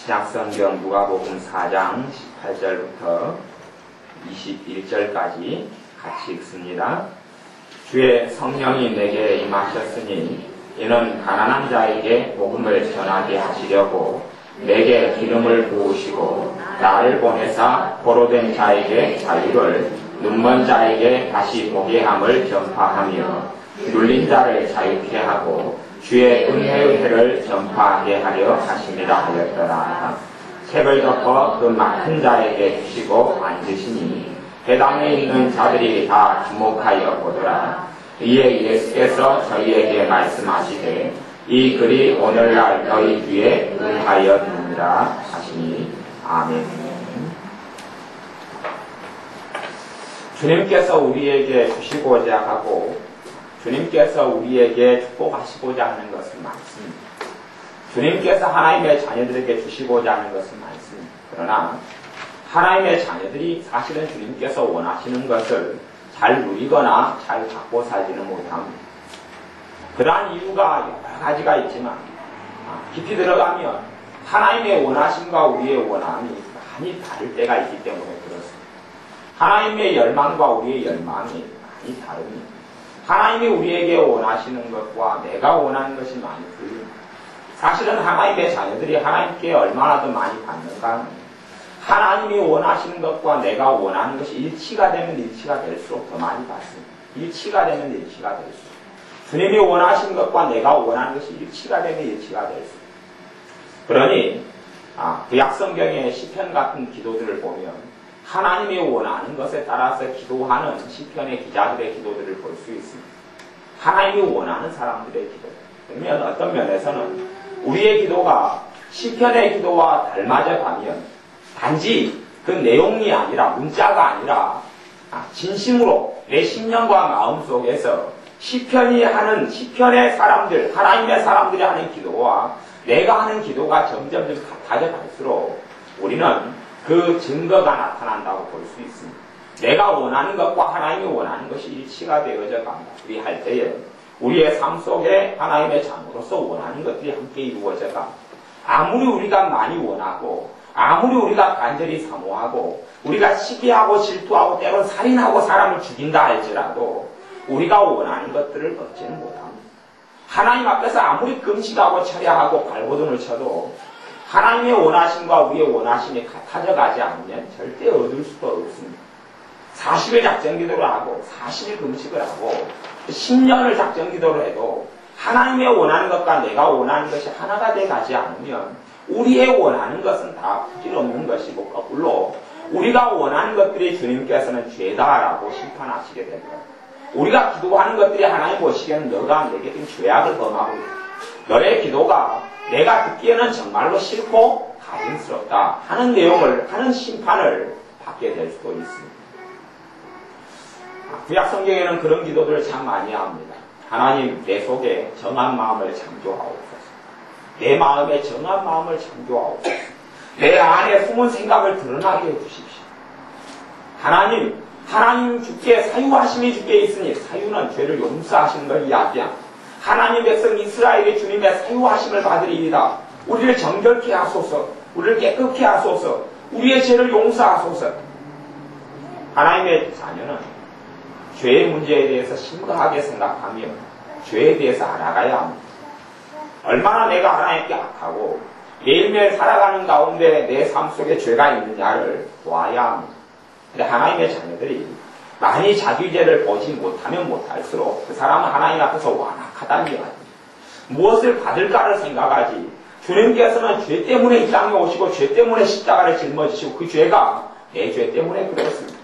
신약성경 누가복음 4장 18절부터 21절까지 같이 읽습니다. 주의 성령이 내게 임하셨으니 이는 가난한 자에게 복음을 전하게 하시려고 내게 기름을 부으시고 나를 보내사 포로된 자에게 자유를, 눈먼 자에게 다시 보게 함을 전파하며 눌린 자를 자유케 하고 주의 은혜의 해를 전파하게 하려 하심이라 하였더라. 책을 덮어 그 맡은 자에게 주시고 앉으시니 회당에 있는 자들이 다 주목하여 보더라. 이에 예수께서 저희에게 말씀하시되 이 글이 오늘날 너희 귀에 응하였느니라 하시니 아멘. 주님께서 우리에게 주시고자 하고 주님께서 우리에게 축복하시고자 하는 것은 많습니다. 주님께서 하나님의 자녀들에게 주시고자 하는 것은 많습니다. 그러나 하나님의 자녀들이 사실은 주님께서 원하시는 것을 잘 누리거나 잘 갖고 살지는 못합니다. 그러한 이유가 여러 가지가 있지만 깊이 들어가면 하나님의 원하심과 우리의 원함이 많이 다를 때가 있기 때문에 그렇습니다. 하나님의 열망과 우리의 열망이 많이 다릅니다. 하나님이 우리에게 원하시는 것과 내가 원하는 것이 많이 틀립니다. 사실은 하나님의 자녀들이 하나님께 얼마나 더 많이 받는가 하는 하나님이 원하시는 것과 내가 원하는 것이 일치가 되면 일치가 될수록 더 많이 받습니다. 일치가 되면 일치가 될수록 주님이 원하시는 것과 내가 원하는 것이 일치가 되면 일치가 될수록 그러니 구약성경의 시편 같은 기도들을 보면 하나님이 원하는 것에 따라서 기도하는 시편의 기자들의 기도들을 볼 수 있습니다. 하나님이 원하는 사람들의 기도. 그러면 어떤 면에서는 우리의 기도가 시편의 기도와 닮아져 가면 단지 그 내용이 아니라 문자가 아니라 진심으로 내 심령과 마음 속에서 시편이 하는 시편의 사람들, 하나님의 사람들이 하는 기도와 내가 하는 기도가 점점 같아져 갈수록 우리는 그 증거가 나타난다고 볼 수 있습니다. 내가 원하는 것과 하나님이 원하는 것이 일치가 되어져 갑니다. 우리 할 때에 우리의 삶 속에 하나님의 자녀로서 원하는 것들이 함께 이루어져 갑니다. 아무리 우리가 많이 원하고 아무리 우리가 간절히 사모하고 우리가 시기하고 질투하고 때론 살인하고 사람을 죽인다 할지라도 우리가 원하는 것들을 얻지는 못합니다. 하나님 앞에서 아무리 금식하고 철야하고 발버둥을 쳐도 하나님의 원하심과 우리의 원하심이 같아져 가지 않으면 절대 얻을 수가 없습니다. 40일 작정기도를 하고 40일 금식을 하고 10년을 작정기도를 해도 하나님의 원하는 것과 내가 원하는 것이 하나가 돼 가지 않으면 우리의 원하는 것은 다 부질없는 것이고 거꾸로 우리가 원하는 것들이 주님께서는 죄다라고 심판하시게 됩니다. 우리가 기도하는 것들이 하나님 보시기에는 너가 내게 좀 죄악을 범하고 있다. 너의 기도가 내가 듣기에는 정말로 싫고 가증스럽다 하는 내용을 하는 심판을 받게 될 수도 있습니다. 구약성경에는 그런 기도들을 참 많이 합니다. 하나님 내 속에 정한 마음을 창조하옵소서. 내 마음에 정한 마음을 창조하옵소서. 내 안에 숨은 생각을 드러나게 해주십시오. 하나님 주께 사유하심이 주께 있으니 사유는 죄를 용서하시는 걸 이야기합니다. 하나님 백성 이스라엘이 주님의 사유하심을 받으리이다. 우리를 정결케 하소서. 우리를 깨끗게 하소서. 우리의 죄를 용서하소서. 하나님의 자녀는 죄의 문제에 대해서 심각하게 생각하며 죄에 대해서 알아가야 합니다. 얼마나 내가 하나님께 악하고 매일매일 살아가는 가운데 내 삶 속에 죄가 있느냐를 보아야 합니다. 근데 하나님의 자녀들이 많이 자기 죄를 보지 못하면 못할수록 그 사람은 하나님 앞에서 완악하다는 이야기입니다. 무엇을 받을까를 생각하지 주님께서는 죄 때문에 이 땅에 오시고 죄 때문에 십자가를 짊어지시고 그 죄가 내 죄 때문에 그렇습니다.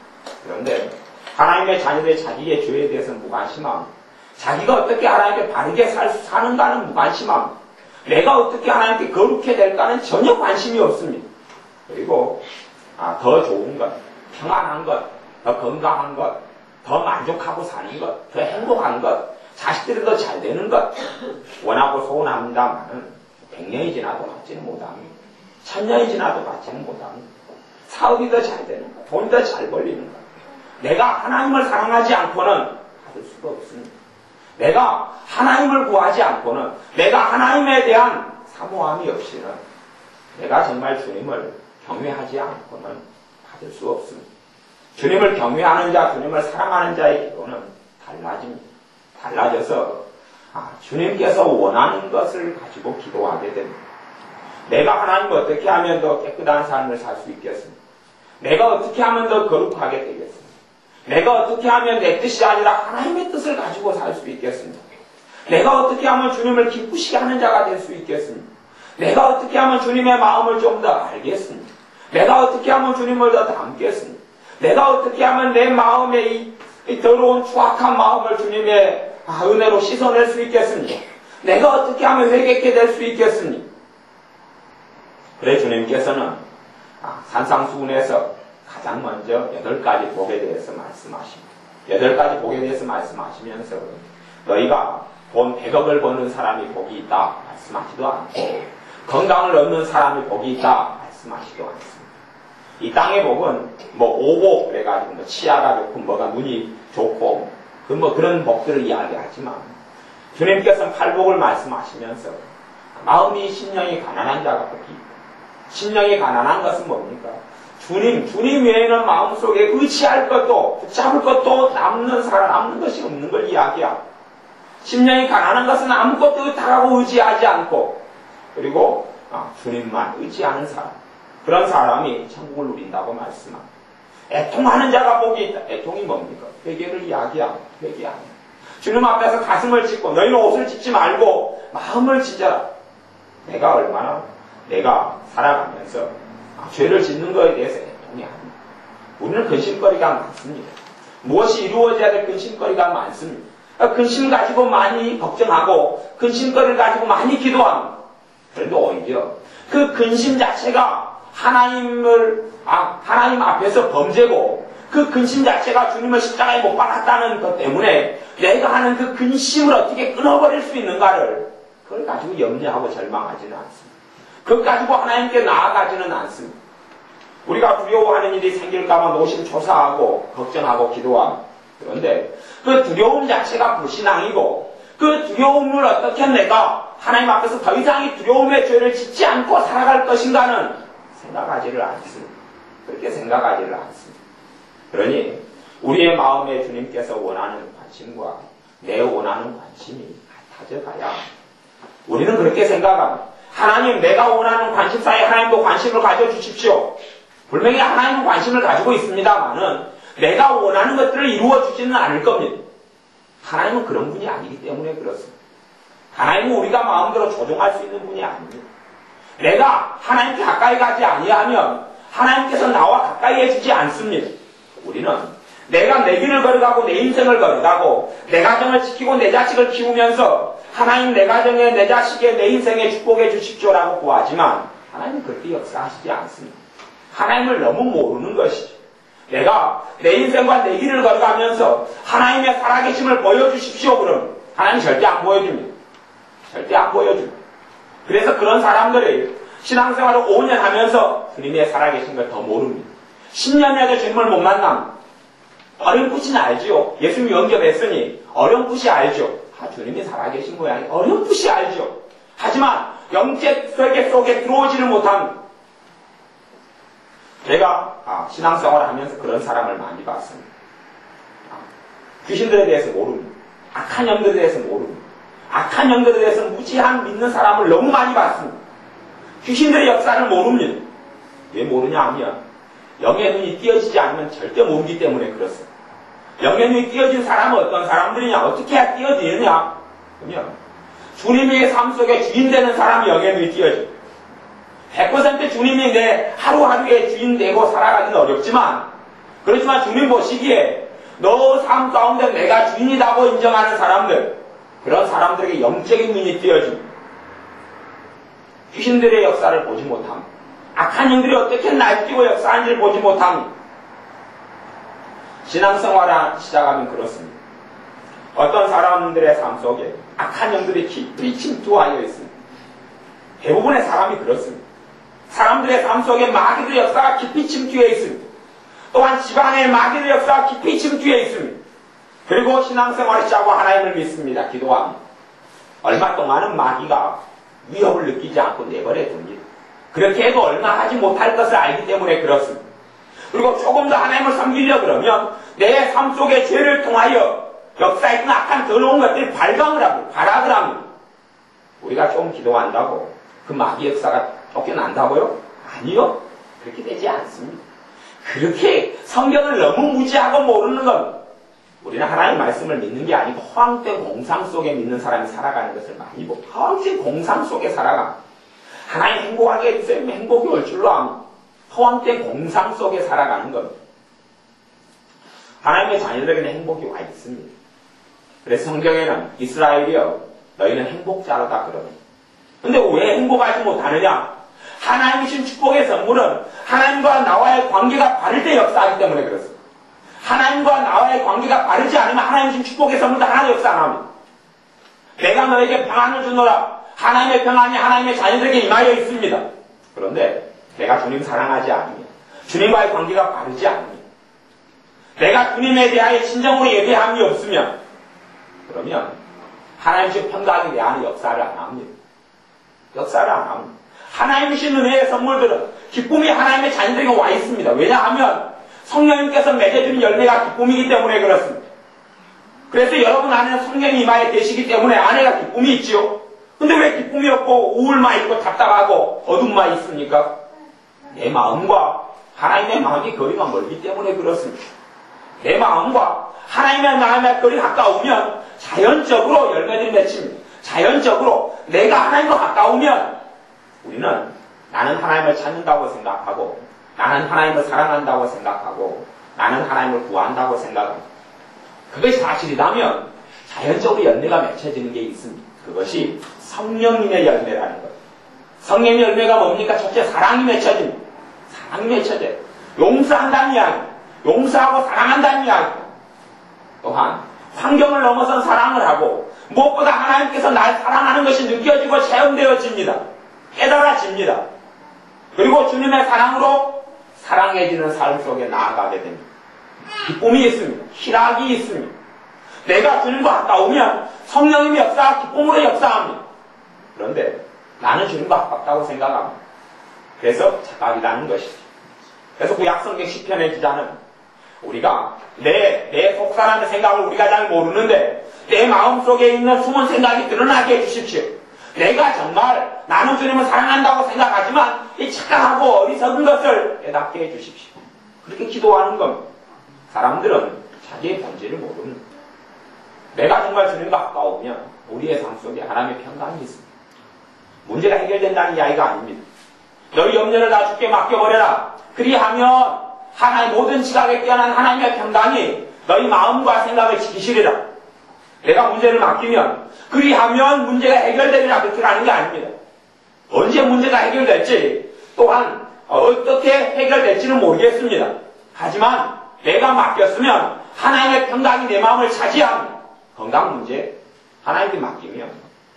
그런데 하나님의 자녀들이 자기의 죄에 대해서는 무관심합니다. 자기가 어떻게 하나님께 바르게 사는가는 무관심합니다. 내가 어떻게 하나님께 거룩해 될까는 전혀 관심이 없습니다. 그리고 더 좋은 것, 평안한 것, 더 건강한 것, 더 만족하고 사는 것, 더 행복한 것, 자식들이 더 잘 되는 것 원하고 소원합니다만은 100년이 지나도 받지는 못합니다. 1000년이 지나도 받지는 못합니다. 사업이 더 잘 되는 것, 돈이 더 잘 벌리는 것. 내가 하나님을 사랑하지 않고는 받을 수가 없습니다. 내가 하나님을 구하지 않고는 내가 하나님에 대한 사모함이 없이는 내가 정말 주님을 경외하지 않고는 받을 수 없습니다. 주님을 경외하는 자, 주님을 사랑하는 자의 기도는 달라집니다. 달라져서 주님께서 원하는 것을 가지고 기도하게 됩니다. 내가 하나님 어떻게 하면 더 깨끗한 삶을 살 수 있겠습니까? 내가 어떻게 하면 더 거룩하게 되겠습니까? 내가 어떻게 하면 내 뜻이 아니라 하나님의 뜻을 가지고 살 수 있겠습니까? 내가 어떻게 하면 주님을 기쁘시게 하는 자가 될 수 있겠습니까? 내가 어떻게 하면 주님의 마음을 좀 더 알겠습니까? 내가 어떻게 하면 주님을 더 닮겠습니까? 내가 어떻게 하면 내 마음의 이 더러운 추악한 마음을 주님의 은혜로 씻어낼 수 있겠습니까? 내가 어떻게 하면 회개케 될 수 있겠습니까? 그래 주님께서는 산상수훈에서 가장 먼저 8가지 복에 대해서 말씀하십니다. 8가지 복에 대해서 말씀하시면서 너희가 돈 100억을 버는 사람이 복이 있다 말씀하지도 않고 건강을 얻는 사람이 복이 있다 말씀하지도 않습니다. 이 땅의 복은 오복 그래가지고 치아가 좋고 뭐가 눈이 좋고 그런 복들을 이야기하지만 주님께서는 8복을 말씀하시면서 마음이 심령이 가난한 자가 복이 있다. 심령이 가난한 것은 뭡니까? 주님 외에는 마음속에 의지할 것도 붙잡을 것도 남는 것이 없는 걸 이야기하고 심령이 가난한 것은 아무것도 다가고 의지하지 않고 그리고 주님만 의지하는 사람 그런 사람이 천국을 누린다고 말씀합니다. 애통하는 자가 복이 있다. 애통이 뭡니까? 회개를 이야기하고 회개하는 주님 앞에서 가슴을 찢고 너희는 옷을 찢지 말고 마음을 찢어라. 내가 살아가면서 죄를 짓는 것에 대해서 애통이 아닙니다. 우리는 근심거리가 많습니다. 무엇이 이루어져야 될 근심거리가 많습니다. 근심 가지고 많이 걱정하고 근심거리를 가지고 많이 기도합니다. 그런데 오히려 그 근심 자체가 하나님 앞에서 범죄고 그 근심 자체가 주님을 십자가에 못 박았다는 것 때문에 내가 하는 그 근심을 어떻게 끊어버릴 수 있는가를 그걸 가지고 염려하고 절망하지는 않습니다. 그것 가지고 하나님께 나아가지는 않습니다. 우리가 두려워하는 일이 생길까봐 노심초사하고 걱정하고 기도합니다. 그런데 그 두려움 자체가 불신앙이고 그 두려움을 어떻게 내가 하나님 앞에서 더 이상 이 두려움의 죄를 짓지 않고 살아갈 것인가는 생각하지를 않습니다. 그렇게 생각하지를 않습니다. 그러니 우리의 마음에 주님께서 원하는 관심과 내 원하는 관심이 같아져가야 합니다. 우리는 그렇게 생각합니다. 하나님 내가 원하는 관심사에 하나님도 관심을 가져주십시오. 분명히 하나님은 관심을 가지고 있습니다만은 내가 원하는 것들을 이루어주지는 않을 겁니다. 하나님은 그런 분이 아니기 때문에 그렇습니다. 하나님은 우리가 마음대로 조종할 수 있는 분이 아닙니다. 내가 하나님께 가까이 가지 아니하면 하나님께서 나와 가까이 해주지 않습니다. 우리는 내가 내 길을 걸어가고 내 인생을 걸어가고 내 가정을 지키고 내 자식을 키우면서 하나님 내 가정에 내 자식에 내 인생에 축복해 주십시오라고 구하지만 하나님은 그렇게 역사하시지 않습니다. 하나님을 너무 모르는 것이죠. 내가 내 인생과 내 길을 걸어가면서 하나님의 살아계심을 보여주십시오 그러면 하나님 절대 안 보여줍니다. 절대 안 보여줍니다. 그래서 그런 사람들이 신앙생활을 5년 하면서 주님의 살아계신 걸 더 모릅니다. 10년에도 주님을 못 만납니다. 어렴풋이 알죠. 예수님이 영접했으니 어렴풋이 알죠. 주님이 살아계신 모양이 어렴풋이 알죠. 하지만 영적 세계 속에 들어오지를 못합니다. 제가 신앙생활을 하면서 그런 사람을 많이 봤습니다. 귀신들에 대해서 모릅니다. 악한 영들에 대해서 모릅니다. 악한 영들에 대해서 무지한 믿는 사람을 너무 많이 봤습니다. 귀신들의 역사를 모릅니다. 왜 모르냐 하면 영의 눈이 띄어지지 않으면 절대 모르기 때문에 그렇습니다. 영의 눈이 띄어진 사람은 어떤 사람들이냐? 어떻게 해야 띄어지느냐? 그러면 주님의 삶 속에 주인 되는 사람이 영의 눈이 띄어져. 100% 주님이 내 하루하루의 주인 되고 살아가기는 어렵지만 그렇지만 주님 보시기에 너 삶 가운데 내가 주인이라고 인정하는 사람들 그런 사람들에게 영적인 눈이 띄어집니다. 귀신들의 역사를 보지 못합니다. 악한 영들이 어떻게 날뛰고 역사하는지를 보지 못합니다. 신앙생활을 시작하면 그렇습니다. 어떤 사람들의 삶 속에 악한 영들이 깊이 침투하여 있습니다. 대부분의 사람이 그렇습니다. 사람들의 삶 속에 마귀의 역사가 깊이 침투해 있습니다. 또한 집안의 마귀의 역사가 깊이 침투해 있습니다. 그리고 신앙생활을 시작하고 하나님을 믿습니다. 기도합니다. 얼마 동안은 마귀가 위협을 느끼지 않고 내버려 둡니다. 그렇게 해도 얼마 하지 못할 것을 알기 때문에 그렇습니다. 그리고 조금 더 하나님을 섬기려 그러면 내 삶 속에 죄를 통하여 역사에 있는 악한 더러운 것들이 발광을 하고 발악을 합니다. 우리가 좀 기도한다고 그 마귀 역사가 쫓겨난다고요? 아니요. 그렇게 되지 않습니다. 그렇게 성경을 너무 무지하고 모르는 겁니다. 우리는 하나님 말씀을 믿는 게 아니고 허황된 공상 속에 믿는 사람이 살아가는 것을 많이 보고 허황된 공상 속에 살아갑니다. 하나님 행복하게 해주세요. 행복이 올 줄로 압니다. 허황된 공상 속에 살아가는 겁니다. 하나님의 자녀들에게는 행복이 와 있습니다. 그래서 성경에는 이스라엘이여 너희는 행복자로다 그러니. 근데 왜 행복하지 못하느냐? 하나님이 주신 축복의 선물은 하나님과 나와의 관계가 바를 때 역사하기 때문에 그렇습니다. 하나님과 나와의 관계가 바르지 않으면 하나님이 주신 축복의 선물도 하나도 역사 안 합니다. 내가 너에게 평안을 주노라. 하나님의 평안이 하나님의 자녀들에게 임하여 있습니다. 그런데 내가 주님 사랑하지 않으면 주님과의 관계가 바르지 않으면 내가 주님에 대하여 진정으로 예배함이 없으면 그러면 하나님 주신 평강에 대한 역사를 안 합니다. 역사를 안 합니다. 하나님 주신 은혜의 선물들은 기쁨이 하나님의 자녀들에게 와 있습니다. 왜냐하면 성령님께서 맺어주는 열매가 기쁨이기 때문에 그렇습니다. 그래서 여러분 안에는 성령이 임하여 계시기 때문에 안에가 기쁨이 있지요. 근데 왜 기쁨이 없고 우울만 있고 답답하고 어둠만 있습니까? 내 마음과 하나님의 마음이 거리가 멀기 때문에 그렇습니다. 내 마음과 하나님의 마음의 거리가 가까우면 자연적으로 열매들이 맺힙니다. 자연적으로 내가 하나님과 가까우면 우리는 나는 하나님을 찾는다고 생각하고 나는 하나님을 사랑한다고 생각하고 나는 하나님을 구한다고 생각합니다. 그것이 사실이라면 자연적으로 열매가 맺혀지는 게 있습니다. 그것이 성령님의 열매라는 거예요. 성령의 열매가 뭡니까? 첫째 사랑이 맺혀집니다. 사랑이 맺혀져요. 용서한다는 이야기, 용서하고 사랑한다는 이야기. 또한 환경을 넘어선 사랑을 하고 무엇보다 하나님께서 날 사랑하는 것이 느껴지고 체험되어집니다. 깨달아집니다. 그리고 주님의 사랑으로 사랑해지는 삶 속에 나아가게 됩니다. 기쁨이 있습니다. 희락이 있습니다. 내가 주님과 가까우면 성령님의 역사가 기쁨으로 역사합니다. 그런데 나는 주님과 가깝다고 생각합니다. 그래서 착각이라는 것이죠. 그래서 구약성경 시편의 기자는 우리가 내 속사람의 생각을 우리가 잘 모르는데 내 마음속에 있는 숨은 생각이 드러나게 해주십시오. 내가 정말 나는 주님을 사랑한다고 생각하지만 이 착각하고 어리석은 것을 깨닫게 해주십시오. 그렇게 기도하는 겁니다. 사람들은 자기의 본질을 모릅니다. 내가 정말 주님과 가까우면 우리의 삶 속에 하나님의 평강이 있습니다. 문제가 해결된다는 이야기가 아닙니다. 너희 염려를 다 주께 맡겨버려라. 그리하면 하나의 모든 지각에 뛰어난 하나님의 평강이 너희 마음과 생각을 지키시리라. 내가 문제를 맡기면 그리하면 문제가 해결되리라 그렇게 하는 게 아닙니다. 언제 문제가 해결될지 또한 어떻게 해결될지는 모르겠습니다. 하지만 내가 맡겼으면 하나님의 평강이 내 마음을 차지합니다. 건강 문제 하나님께 맡기면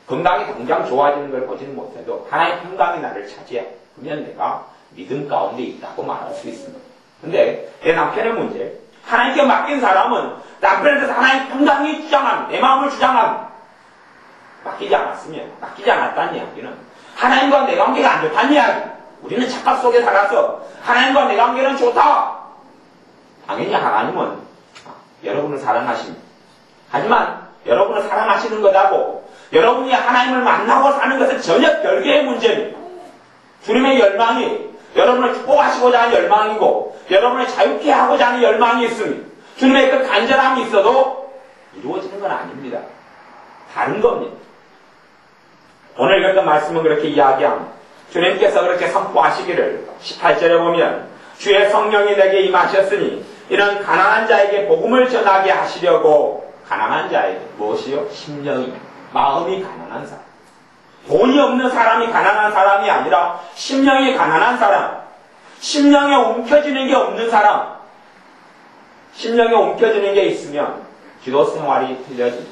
건강이 당장 좋아지는 걸 보지는 못해도 하나님의 평강이 나를 차지해. 그러면 내가 믿음 가운데 있다고 말할 수 있습니다. 근데 내 남편의 문제 하나님께 맡긴 사람은 남편에 대해서 하나님의 평강이 주장합니다. 내 마음을 주장합니다. 맡기지 않았다는 이야기는 하나님과 내 관계가 안 좋다는 이야기. 우리는 착각 속에 살아서 하나님과 내 관계는 좋다. 당연히 하나님은 여러분을 사랑하십니다. 하지만 여러분을 사랑하시는 것하고 여러분이 하나님을 만나고 사는 것은 전혀 별개의 문제입니다. 주님의 열망이 여러분을 축복하시고자 하는 열망이고 여러분을 자유케 하고자 하는 열망이 있습니다. 주님의 그 간절함이 있어도 이루어지는 건 아닙니다. 다른 겁니다. 오늘 읽었던 말씀은 그렇게 이야기합니다. 주님께서 그렇게 선포하시기를 18절에 보면 주의 성령이 내게 임하셨으니 이는 가난한 자에게 복음을 전하게 하시려고. 가난한 자에게 무엇이요? 심령이, 마음이 가난한 사람. 돈이 없는 사람이 가난한 사람이 아니라 심령이 가난한 사람. 심령에 움켜쥐는 게 없는 사람. 심령에 움켜쥐는 게 있으면 기도 생활이 틀려집니다.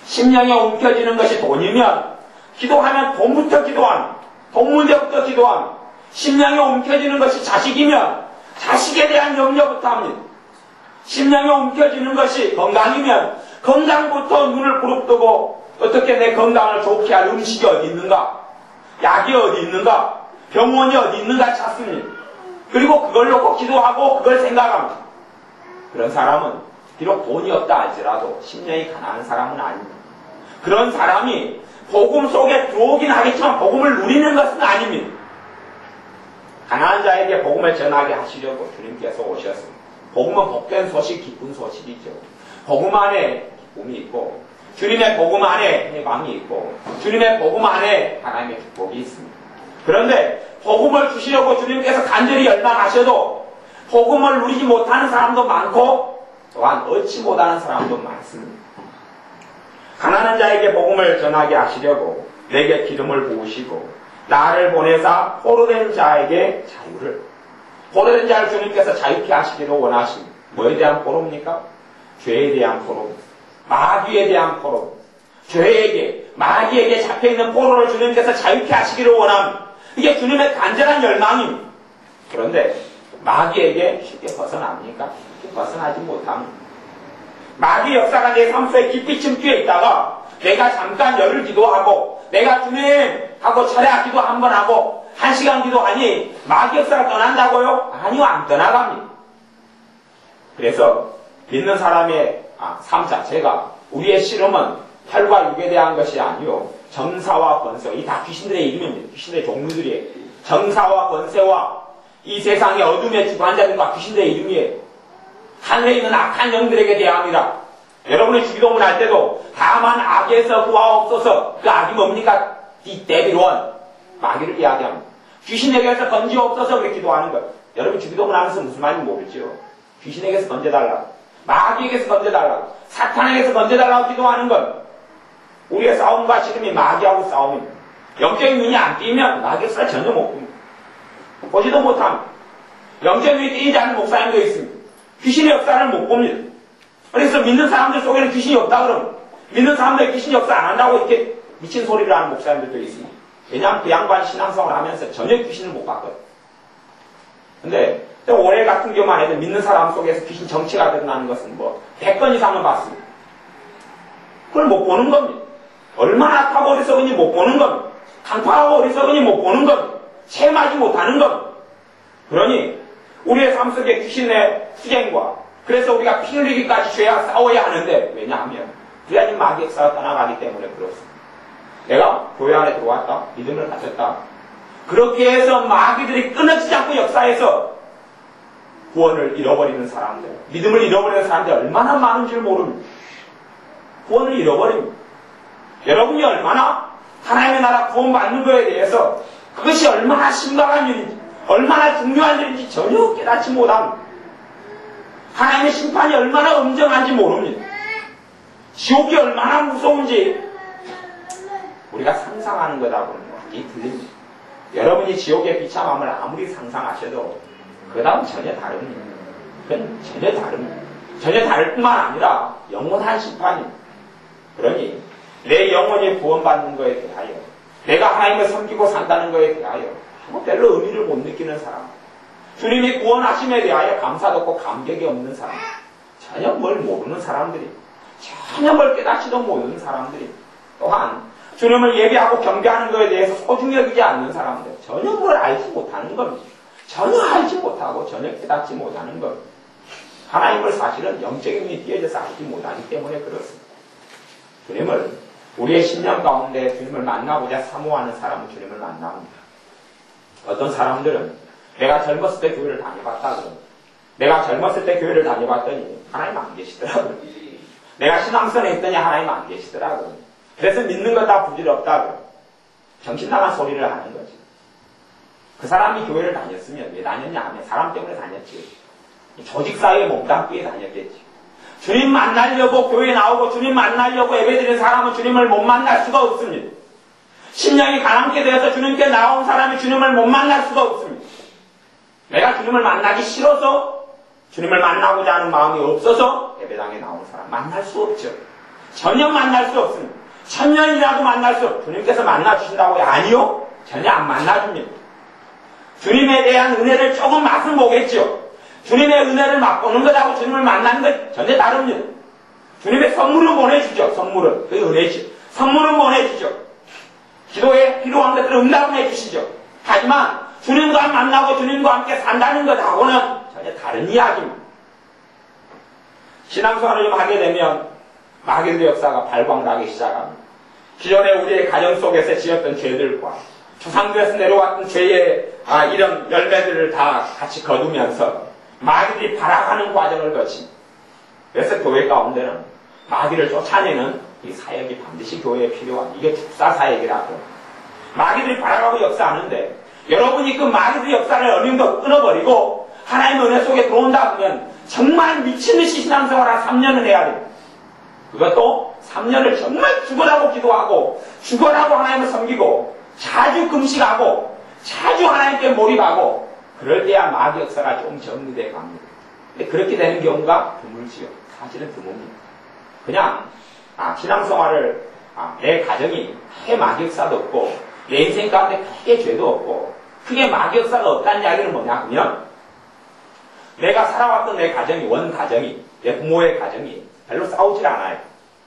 심령에 움켜쥐는 것이 돈이면 기도하면 돈부터 기도합니다. 돈 문제부터 기도합니다. 심령에 움켜쥐는 것이 자식이면 자식에 대한 염려부터 합니다. 심령에 움켜쥐는 것이 건강이면 건강부터 눈을 부릅뜨고 어떻게 내 건강을 좋게 할 음식이 어디 있는가? 약이 어디 있는가? 병원이 어디 있는가 찾습니다. 그리고 그걸 놓고 기도하고 그걸 생각합니다. 그런 사람은 비록 돈이 없다 할지라도 심령이 가난한 사람은 아닙니다. 그런 사람이 복음 속에 들어오긴 하겠지만 복음을 누리는 것은 아닙니다. 가난한 자에게 복음을 전하게 하시려고 주님께서 오셨습니다. 복음은 복된 소식, 기쁜 소식이죠. 복음 안에 기쁨이 있고 주님의 복음 안에 해방이 있고 주님의 복음 안에 하나님의 축복이 있습니다. 그런데 복음을 주시려고 주님께서 간절히 열망하셔도 복음을 누리지 못하는 사람도 많고 또한 얻지 못하는 사람도 많습니다. 가난한 자에게 복음을 전하게 하시려고 내게 기름을 부으시고 나를 보내사 포로된 자에게 자유를, 포로된 자를 주님께서 자유케 하시기를 원하십니다. 뭐에 대한 포로입니까? 죄에 대한 포로, 마귀에 대한 포로, 죄에게, 마귀에게 잡혀있는 포로를 주님께서 자유케 하시기를 원합니다. 이게 주님의 간절한 열망입니다. 그런데 마귀에게 쉽게 벗어납니까? 쉽게 벗어나지 못합니다. 마귀 역사가 내 삶 속에 깊이 침투해 있다가 내가 잠깐 열흘 기도하고 내가 주님하고 철야 기도 한번 하고 1시간 기도하니 마귀 역사가 떠난다고요? 아니요, 안 떠나갑니다. 그래서 믿는 사람의 삶 자체가 우리의 실험은 혈과 육에 대한 것이 아니요 정사와 권세, 이 다 귀신들의 이름입니다. 귀신들의 종류들이에요. 정사와 권세와 이 세상의 어둠의 주관자들과 귀신들의 이름이에요. 하늘에 있는 악한 영들에게 대함이라. 여러분의 주기도문 할 때도 다만 악에서 구하옵소서. 그 악이 뭡니까? 이 데빌원, 마귀를 이야기합니다. 귀신에게서 건지옵소서 그렇게 기도하는 것. 여러분 주기도문 하면서 무슨 말인지 모르죠. 귀신에게서 건져달라고, 마귀에게서 건져달라고, 사탄에게서 건져달라고 기도하는 것. 우리의 싸움과 지금이 마귀하고 싸움입니다. 영적인 눈이 안 띄면 마귀 역사를 전혀 못 봅니다. 보지도 못합니다. 영적인 눈이 띄지 않는 목사님도 있습니다. 귀신의 역사를 못 봅니다. 그래서 믿는 사람들 속에는 귀신이 없다 그러면 믿는 사람들이 귀신 역사 안 한다고 이렇게 미친 소리를 하는 목사님들도 있습니다. 왜냐하면 그 양반 신앙생활을 하면서 전혀 귀신을 못 봤거든. 근데 올해 같은 경우만 해도 믿는 사람 속에서 귀신 정체가 드러나는 것은 100건 이상은 봤습니다. 그걸 못 보는 겁니다. 얼마나 악하고 어리석은지 못 보는 겁니다. 강팍하고 어리석은지 못 보는 겁니다. 체험하지 못하는 겁니다. 그러니 우리의 삶 속에 귀신의 투쟁과 그래서 우리가 피 흘리기까지 죄와 싸워야 하는데 왜냐하면 우리 안에 마귀 역사가 떠나가기 때문에 그렇습니다. 내가 교회 안에 들어왔다, 믿음을 가졌다. 그렇게 해서 마귀들이 끊어지지 않고 역사에서 구원을 잃어버리는 사람들, 믿음을 잃어버리는 사람들이 얼마나 많은 줄 모릅니다. 구원을 잃어버립니다. 여러분이 얼마나 하나님의 나라 구원받는 것에 대해서 그것이 얼마나 심각한 일인지, 얼마나 중요한 일인지 전혀 깨닫지 못합니다. 하나님의 심판이 얼마나 엄정한지 모릅니다. 지옥이 얼마나 무서운지 우리가 상상하는 거다 보면 완전히 틀립니다. 여러분이 지옥의 비참함을 아무리 상상하셔도 그 다음 전혀 다릅니다. 그건 전혀 다릅니다. 전혀 다를 뿐만 아니라 영원한 심판입니다. 그러니 내 영혼이 구원받는 것에 대하여 내가 하나님을 섬기고 산다는 것에 대하여 별로 의미를 못 느끼는 사람, 주님이 구원하심에 대하여 감사도 없고 감격이 없는 사람, 전혀 뭘 모르는 사람들이, 전혀 뭘 깨닫지도 모르는 사람들이, 또한 주님을 예배하고 경배하는 것에 대해서 소중히 여기지 않는 사람들, 전혀 뭘 알지 못하는 겁니다. 전혀 알지 못하고 전혀 깨닫지 못하는 것. 하나님을 사실은 영적인 눈이 띄어져서 알지 못하기 때문에 그렇습니다. 주님을 우리의 신념 가운데 주님을 만나고자 사모하는 사람은 주님을 만납니다. 어떤 사람들은 내가 젊었을 때 교회를 다녀봤다 그러면 내가 젊었을 때 교회를 다녀봤더니 하나님 안 계시더라고요. 내가 신앙생활에 했더니 하나님 안 계시더라고요. 그래서 믿는 거 다 부질없다고요. 정신 나간 소리를 하는 거지. 그 사람이 교회를 다녔으면 왜 다녔냐 하면 사람 때문에 다녔지. 조직 사회에 몸담기 위해 다녔겠지. 주님 만나려고 교회에 나오고 주님 만나려고 예배드리는 사람은 주님을 못 만날 수가 없습니다. 심령이 가난케 되어서 주님께 나온 사람이 주님을 못 만날 수가 없습니다. 내가 주님을 만나기 싫어서 주님을 만나고자 하는 마음이 없어서 예배당에 나온 사람 만날 수 없죠. 전혀 만날 수 없습니다. 천년이라도 만날 수 없습니다. 주님께서 만나주신다고요? 아니요. 전혀 안 만나줍니다. 주님에 대한 은혜를 조금 맛을 보겠죠. 주님의 은혜를 맛보는 것하고 주님을 만나는 것 전혀 다릅니다. 주님의 선물을 보내주죠. 선물은. 그게 은혜죠. 선물은 보내주죠. 기도에 필요한 것들을 응답을 해주시죠. 하지만 주님과 만나고 주님과 함께 산다는 것하고는 전혀 다른 이야기입니다. 신앙생활을 좀 하게 되면 마귀들의 역사가 발광나기 시작합니다. 기존에 우리의 가정 속에서 지었던 죄들과 조상들에서 내려왔던 죄의 이런 열매들을 다 같이 거두면서 마귀들이 발악하는 과정을 거칩니다. 그래서 교회 가운데는 마귀를 쫓아내는 이 사역이 반드시 교회에 필요한, 이게 축사사역이라고. 마귀들이 발악하고 역사하는데 여러분이 그 마귀들의 역사를 어느 정도 끊어버리고 하나님의 은혜 속에 들어온다 그러면 정말 미친듯이 신앙생활을 3년을 해야 됩니다. 그것도 3년을 정말 죽어라고 기도하고 죽어라고 하나님을 섬기고 자주 금식하고 자주 하나님께 몰입하고 그럴 때야 마귀 역사가 좀 정리되어 갑니다. 근데 그렇게 되는 경우가 드물지요. 사실은 드뭅니다. 그냥 신앙생활을 내 가정이 크게 마귀 역사도 없고 내 인생 가운데 크게 죄도 없고 크게 마귀 역사가 없다는 이야기는 뭐냐 하면 내가 살아왔던 내 가정이, 원 가정이, 내 부모의 가정이 별로 싸우질 않아요.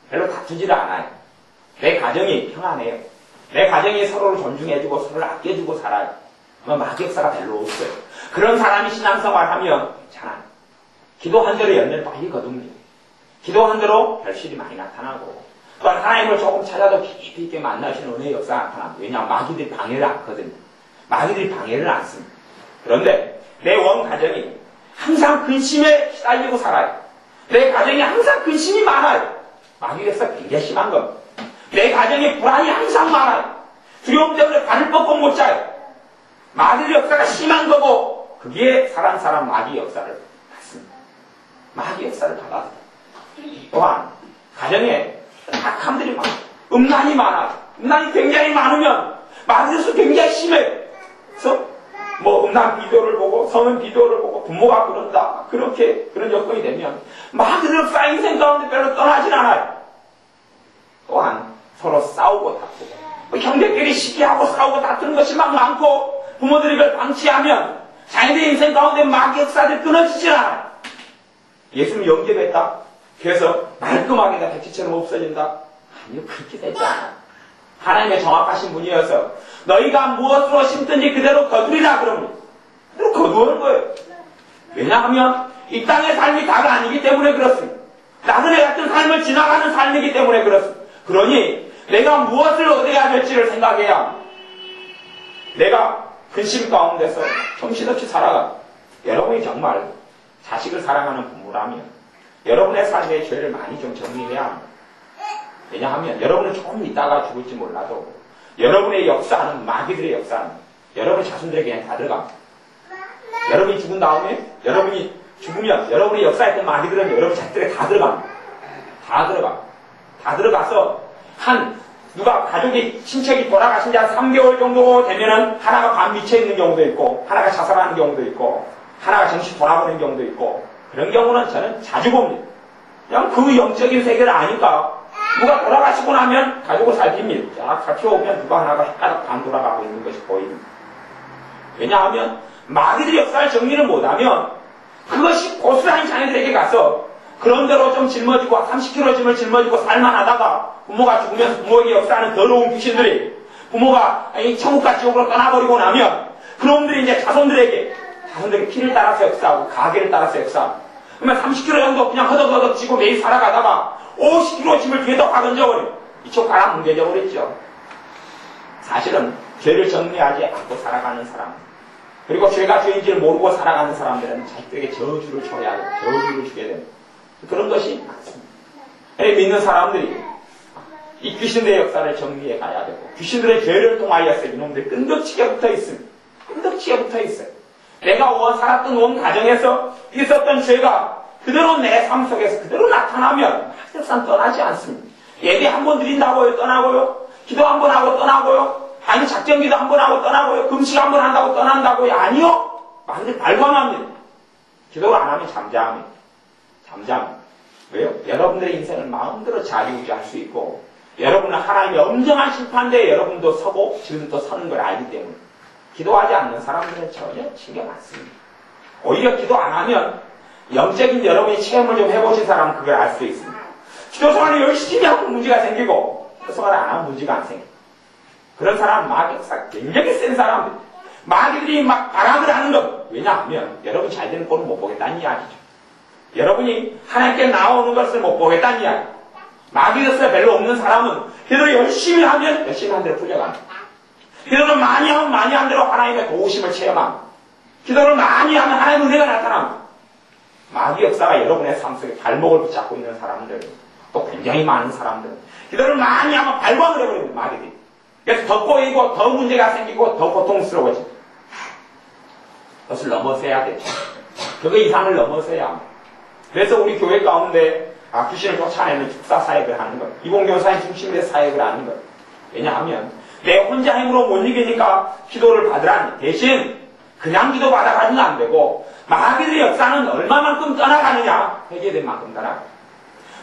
별로 다투질 않아요. 내 가정이 평안해요. 내 가정이 서로를 존중해주고 서로를 아껴주고 살아요. 마귀 역사가 별로 없어요. 그런 사람이 신앙생활 하면 괜찮아요. 기도한 대로 연례를 빨리 거둡니다. 기도한 대로 결실이 많이 나타나고 또한 하나님을 조금 찾아도 깊이 있게 만나시는 은혜의 역사가 나타납니다. 왜냐하면 마귀들이 방해를 않거든요. 마귀들이 방해를 안 씁니다. 그런데 내 원 가정이 항상 근심에 시달리고 살아요. 내 가정이 항상 근심이 많아요. 마귀 역사가 굉장히 심한 겁니다. 내 가정에 불안이 항상 많아요. 두려움 때문에 발을 뻗고 못 자요. 마귀 역사가 심한 거고 그게 사람 마귀 역사를 받습니다. 마귀 역사를 받아서 또한 가정에 악함들이 많아요. 음란이 많아요. 음란이 굉장히 많으면 마귀 역사가 굉장히 심해요. 그래서 음란 비디오를 보고 성은 비디오를 보고 부모가 그런다 그런 여건이 되면 마귀 역사 인생 가운데 별로 떠나진 않아요. 또한 서로 싸우고 다투고 형제끼리 시기하고 싸우고 다투는 것이 막 많고 부모들이 그걸 방치하면 자기들 인생 가운데 마귀 역사들이 끊어지질 않아요. 예수님 영접했다. 그래서 말끔하게 다 백지처럼 없어진다. 아니요, 그렇게 되지 않아요. 하나님의 정확하신 분이어서 너희가 무엇으로 심든지 그대로 거두리라 그러면 그대로 거두는 거예요. 왜냐하면 이 땅의 삶이 다가 아니기 때문에 그렇습니다. 나그네 같은 삶을 지나가는 삶이기 때문에 그렇습니다. 그러니 내가 무엇을 얻어야 될지를 생각해야 합니다. 내가 근심 가운데서 정신없이 살아가. 여러분이 정말 자식을 사랑하는 부모라면 여러분의 삶의 죄를 많이 좀 정리해야 합니다. 왜냐하면 여러분은 조금 있다가 죽을지 몰라도 여러분의 역사는 마귀들의 역사는 여러분 자손들에게 그냥 다 들어갑니다. 여러분이 죽은 다음에 여러분이 죽으면 여러분의 역사했던 마귀들은 여러분 자식들에게 다 들어갑니다. 다 들어가서 누가 가족이 친척이 돌아가신 지 한 3개월 정도 되면은 하나가 반 미쳐 있는 경우도 있고 하나가 자살하는 경우도 있고 하나가 정신 돌아보는 경우도 있고 그런 경우는 저는 자주 봅니다. 그냥 그 영적인 세계를 아니까 누가 돌아가시고 나면 가족을 살핍니다. 쫙 살펴보면 누가 하나가 헷가닥 반 돌아가고 있는 것이 보입니다. 왜냐하면 마귀들의 역사를 정리를 못하면 그것이 고스란히 자녀들에게 가서 그런대로 좀 짊어지고 30kg 짐을 짊어지고 살만하다가 부모가 죽으면 부모에게 역사하는 더러운 귀신들이 부모가 천국과 지옥으로 떠나버리고 나면 그놈들이 이제 자손들에게 피를 따라서 역사하고 가게를 따라서 역사하고 그러면 30kg 정도 그냥 허덕허덕 지고 매일 살아가다가 50kg 짐을 뒤에다 확 얹어버려요. 이쪽 가라 뭉개져 버렸죠. 사실은 죄를 정리하지 않고 살아가는 사람 그리고 죄가 죄인지를 모르고 살아가는 사람들은 자식들에게 저주를 줘야 돼요. 저주를 주게 됩니다. 그런 것이 많습니다. 믿는 사람들이 이 귀신들의 역사를 정리해 가야 되고 귀신들의 죄를 통하여서 이놈들이 끈덕지게 붙어 있습니다. 끈덕지게 붙어 있어요. 내가 살았던 온 가정에서 있었던 죄가 그대로 내 삶 속에서 그대로 나타나면 역사는 떠나지 않습니다. 예배 한 번 드린다고요? 떠나고요? 기도 한 번 하고 떠나고요? 아니 작정기도 한 번 하고 떠나고요? 금식 한 번 한다고 떠난다고요? 아니요? 마음이 발광합니다. 기도를 안 하면 잠잠합니다. 왜요? 여러분들의 인생을 마음대로 자유유지할 수 있고 여러분은 하나님의 엄정한 심판대에 여러분도 서고 지금도 서는 걸 알기 때문에 기도하지 않는 사람들은 전혀 신경 안 씁니다. 오히려 기도 안 하면 영적인 여러분이 체험을 좀 해보신 사람은 그걸 알 수 있습니다. 기도 생활을 열심히 하고 문제가 생기고 기도 생활을 안 하면 문제가 안 생겨요. 그런 사람은 마귀 역사 굉장히 센 사람들. 마귀들이 막 발악을 하는 것. 왜냐하면 여러분 잘 되는 꼴을 못 보겠다는 이야기죠. 여러분이 하나님께 나오는 것을 못 보겠다는 이야기. 마귀로서 별로 없는 사람은 기도를 열심히 하면 열심히 한 대로 풀려갑니다. 기도를 많이 하면 많이 한 대로 하나님의 도우심을 체험합니다. 기도를 많이 하면 하나님의 은혜가 나타납니다. 마귀 역사가 여러분의 삶 속에 발목을 붙잡고 있는 사람들, 또 굉장히 많은 사람들, 기도를 많이 하면 발광을 해버립니다, 마귀들이. 그래서 더 꼬이고, 더 문제가 생기고, 더 고통스러워집니다. 그것을 넘어서야 되죠. 그 이상을 넘어서야 합니다. 그래서 우리 교회 가운데 귀신을 쫓아내는 축사 사역을 하는 것, 이공교사님 중심의 사역을 하는 것. 왜냐하면 내 혼자 힘으로 못 이기니까 기도를 받으라니, 대신 그냥 기도 받아가지는 안 되고 마귀들의 역사는 얼마만큼 떠나가느냐, 회개된 만큼 떠나가요.